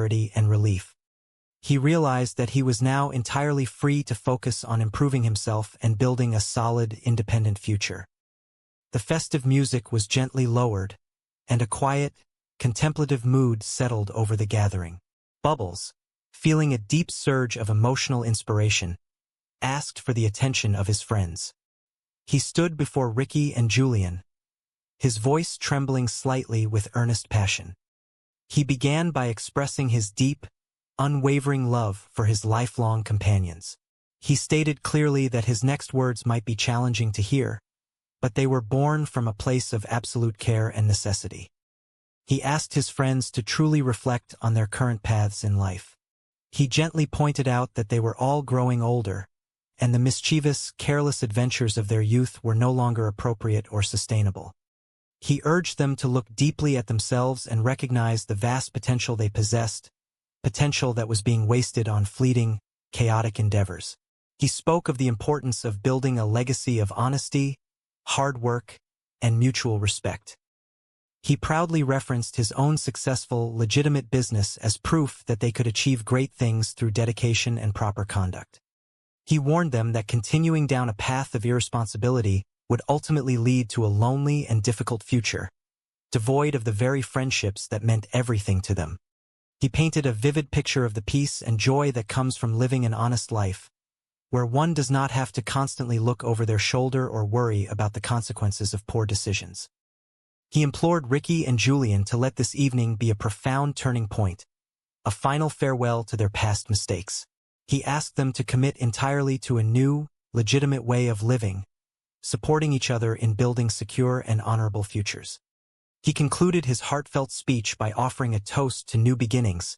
clarity and relief. He realized that he was now entirely free to focus on improving himself and building a solid, independent future. The festive music was gently lowered, and a quiet, contemplative mood settled over the gathering. Bubbles, feeling a deep surge of emotional inspiration, asked for the attention of his friends. He stood before Ricky and Julian, his voice trembling slightly with earnest passion. He began by expressing his deep, unwavering love for his lifelong companions. He stated clearly that his next words might be challenging to hear, but they were born from a place of absolute care and necessity. He asked his friends to truly reflect on their current paths in life. He gently pointed out that they were all growing older, and the mischievous, careless adventures of their youth were no longer appropriate or sustainable. He urged them to look deeply at themselves and recognize the vast potential they possessed, potential that was being wasted on fleeting, chaotic endeavors. He spoke of the importance of building a legacy of honesty, hard work, and mutual respect. He proudly referenced his own successful, legitimate business as proof that they could achieve great things through dedication and proper conduct. He warned them that continuing down a path of irresponsibility would ultimately lead to a lonely and difficult future, devoid of the very friendships that meant everything to them. He painted a vivid picture of the peace and joy that comes from living an honest life, where one does not have to constantly look over their shoulder or worry about the consequences of poor decisions. He implored Ricky and Julian to let this evening be a profound turning point, a final farewell to their past mistakes. He asked them to commit entirely to a new, legitimate way of living, supporting each other in building secure and honorable futures. He concluded his heartfelt speech by offering a toast to new beginnings,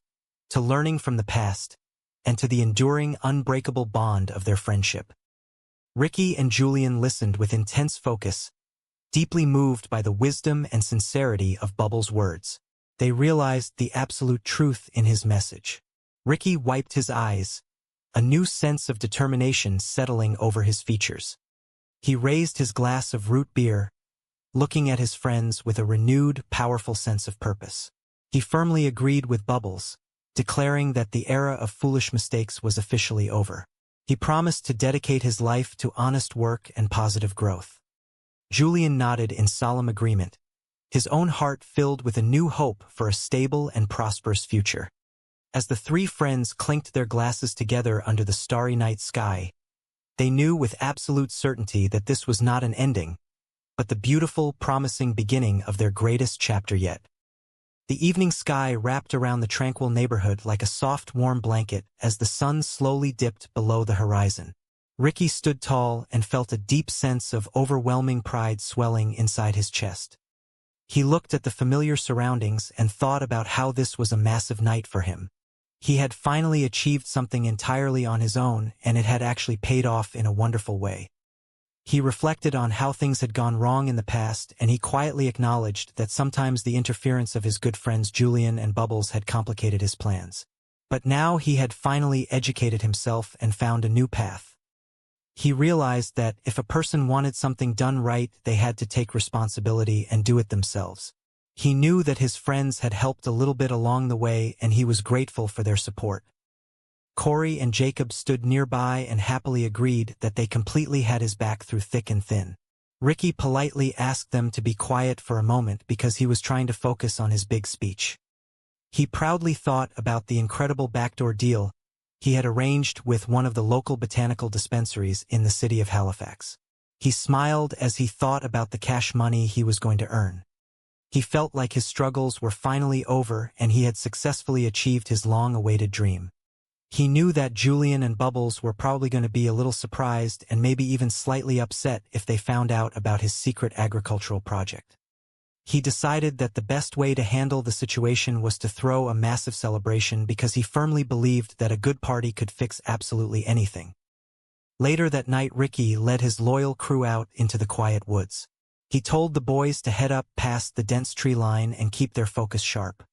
to learning from the past, and to the enduring, unbreakable bond of their friendship. Ricky and Julian listened with intense focus, deeply moved by the wisdom and sincerity of Bubbles' words. They realized the absolute truth in his message. Ricky wiped his eyes, a new sense of determination settling over his features. He raised his glass of root beer, looking at his friends with a renewed, powerful sense of purpose. He firmly agreed with Bubbles, declaring that the era of foolish mistakes was officially over. He promised to dedicate his life to honest work and positive growth. Julian nodded in solemn agreement, his own heart filled with a new hope for a stable and prosperous future. As the three friends clinked their glasses together under the starry night sky, they knew with absolute certainty that this was not an ending, but the beautiful, promising beginning of their greatest chapter yet. The evening sky wrapped around the tranquil neighborhood like a soft, warm blanket as the sun slowly dipped below the horizon. Ricky stood tall and felt a deep sense of overwhelming pride swelling inside his chest. He looked at the familiar surroundings and thought about how this was a massive night for him. He had finally achieved something entirely on his own, and it had actually paid off in a wonderful way. He reflected on how things had gone wrong in the past, and he quietly acknowledged that sometimes the interference of his good friends Julian and Bubbles had complicated his plans. But now he had finally educated himself and found a new path. He realized that if a person wanted something done right, they had to take responsibility and do it themselves. He knew that his friends had helped a little bit along the way, and he was grateful for their support. Corey and Jacob stood nearby and happily agreed that they completely had his back through thick and thin. Ricky politely asked them to be quiet for a moment because he was trying to focus on his big speech. He proudly thought about the incredible backdoor deal he had arranged with one of the local botanical dispensaries in the city of Halifax. He smiled as he thought about the cash money he was going to earn. He felt like his struggles were finally over and he had successfully achieved his long-awaited dream. He knew that Julian and Bubbles were probably going to be a little surprised and maybe even slightly upset if they found out about his secret agricultural project. He decided that the best way to handle the situation was to throw a massive celebration because he firmly believed that a good party could fix absolutely anything. Later that night, Ricky led his loyal crew out into the quiet woods. He told the boys to head up past the dense tree line and keep their focus sharp.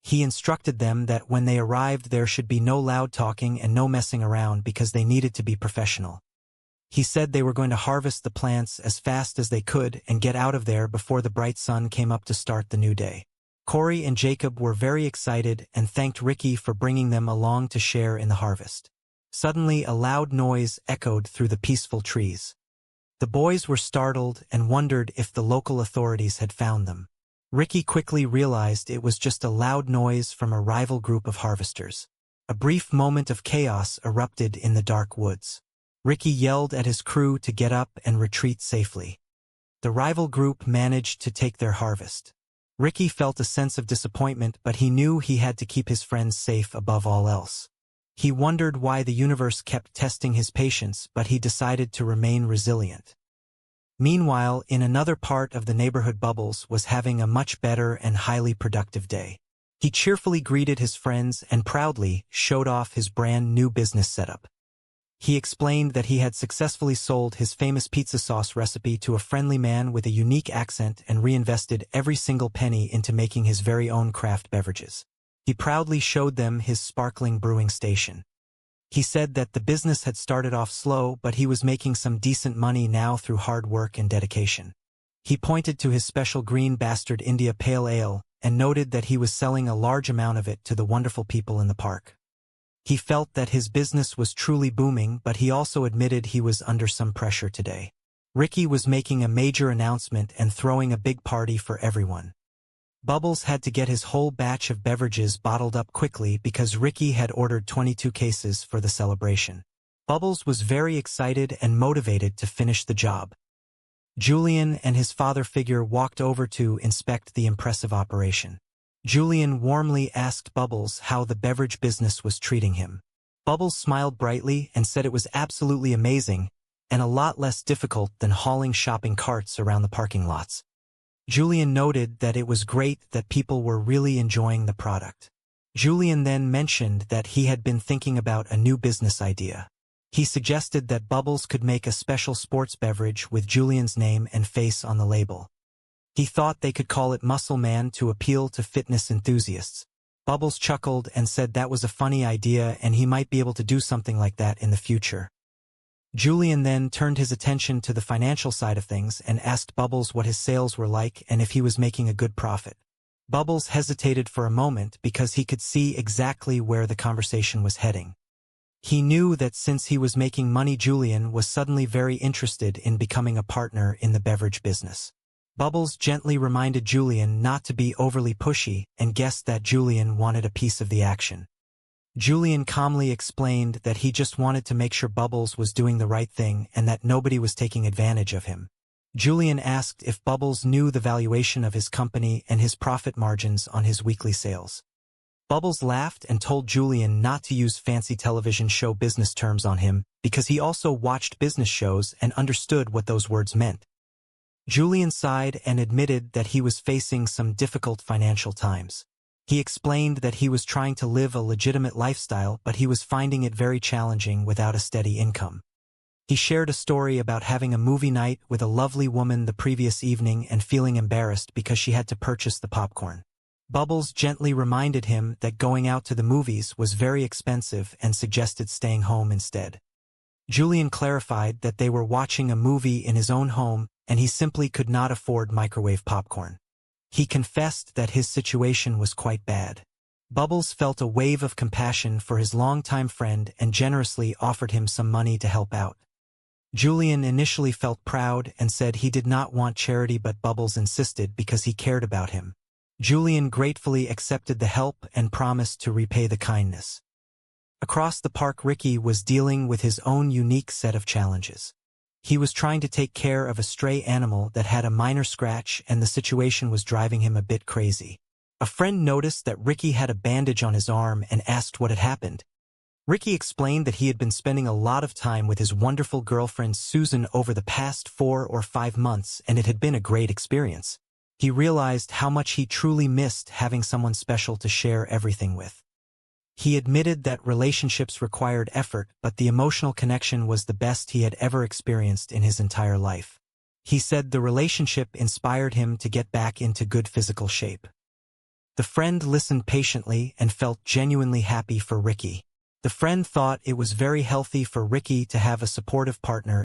He instructed them that when they arrived there should be no loud talking and no messing around because they needed to be professional. He said they were going to harvest the plants as fast as they could and get out of there before the bright sun came up to start the new day. Corey and Jacob were very excited and thanked Ricky for bringing them along to share in the harvest. Suddenly, a loud noise echoed through the peaceful trees. The boys were startled and wondered if the local authorities had found them. Ricky quickly realized it was just a loud noise from a rival group of harvesters. A brief moment of chaos erupted in the dark woods. Ricky yelled at his crew to get up and retreat safely. The rival group managed to take their harvest. Ricky felt a sense of disappointment, but he knew he had to keep his friends safe above all else. He wondered why the universe kept testing his patience, but he decided to remain resilient. Meanwhile, in another part of the neighborhood, Bubbles was having a much better and highly productive day. He cheerfully greeted his friends and proudly showed off his brand new business setup. He explained that he had successfully sold his famous pizza sauce recipe to a friendly man with a unique accent and reinvested every single penny into making his very own craft beverages. He proudly showed them his sparkling brewing station. He said that the business had started off slow, but he was making some decent money now through hard work and dedication. He pointed to his special Green Bastard India Pale Ale and noted that he was selling a large amount of it to the wonderful people in the park. He felt that his business was truly booming, but he also admitted he was under some pressure today. Ricky was making a major announcement and throwing a big party for everyone. Bubbles had to get his whole batch of beverages bottled up quickly because Ricky had ordered 22 cases for the celebration. Bubbles was very excited and motivated to finish the job. Julian and his father figure walked over to inspect the impressive operation. Julian warmly asked Bubbles how the beverage business was treating him. Bubbles smiled brightly and said it was absolutely amazing and a lot less difficult than hauling shopping carts around the parking lots. Julian noted that it was great that people were really enjoying the product. Julian then mentioned that he had been thinking about a new business idea. He suggested that Bubbles could make a special sports beverage with Julian's name and face on the label. He thought they could call it Muscle Man to appeal to fitness enthusiasts. Bubbles chuckled and said that was a funny idea and he might be able to do something like that in the future. Julian then turned his attention to the financial side of things and asked Bubbles what his sales were like and if he was making a good profit. Bubbles hesitated for a moment because he could see exactly where the conversation was heading. He knew that since he was making money, Julian was suddenly very interested in becoming a partner in the beverage business. Bubbles gently reminded Julian not to be overly pushy and guessed that Julian wanted a piece of the action. Julian calmly explained that he just wanted to make sure Bubbles was doing the right thing and that nobody was taking advantage of him. Julian asked if Bubbles knew the valuation of his company and his profit margins on his weekly sales. Bubbles laughed and told Julian not to use fancy television show business terms on him because he also watched business shows and understood what those words meant. Julian sighed and admitted that he was facing some difficult financial times. He explained that he was trying to live a legitimate lifestyle, but he was finding it very challenging without a steady income. He shared a story about having a movie night with a lovely woman the previous evening and feeling embarrassed because she had to purchase the popcorn. Bubbles gently reminded him that going out to the movies was very expensive and suggested staying home instead. Julian clarified that they were watching a movie in his own home and he simply could not afford microwave popcorn. He confessed that his situation was quite bad. Bubbles felt a wave of compassion for his longtime friend and generously offered him some money to help out. Julian initially felt proud and said he did not want charity, but Bubbles insisted because he cared about him. Julian gratefully accepted the help and promised to repay the kindness. Across the park, Ricky was dealing with his own unique set of challenges. He was trying to take care of a stray animal that had a minor scratch, and the situation was driving him a bit crazy. A friend noticed that Ricky had a bandage on his arm and asked what had happened. Ricky explained that he had been spending a lot of time with his wonderful girlfriend Susan over the past 4 or 5 months, and it had been a great experience. He realized how much he truly missed having someone special to share everything with. He admitted that relationships required effort, but the emotional connection was the best he had ever experienced in his entire life. He said the relationship inspired him to get back into good physical shape. The friend listened patiently and felt genuinely happy for Ricky. The friend thought it was very healthy for Ricky to have a supportive partner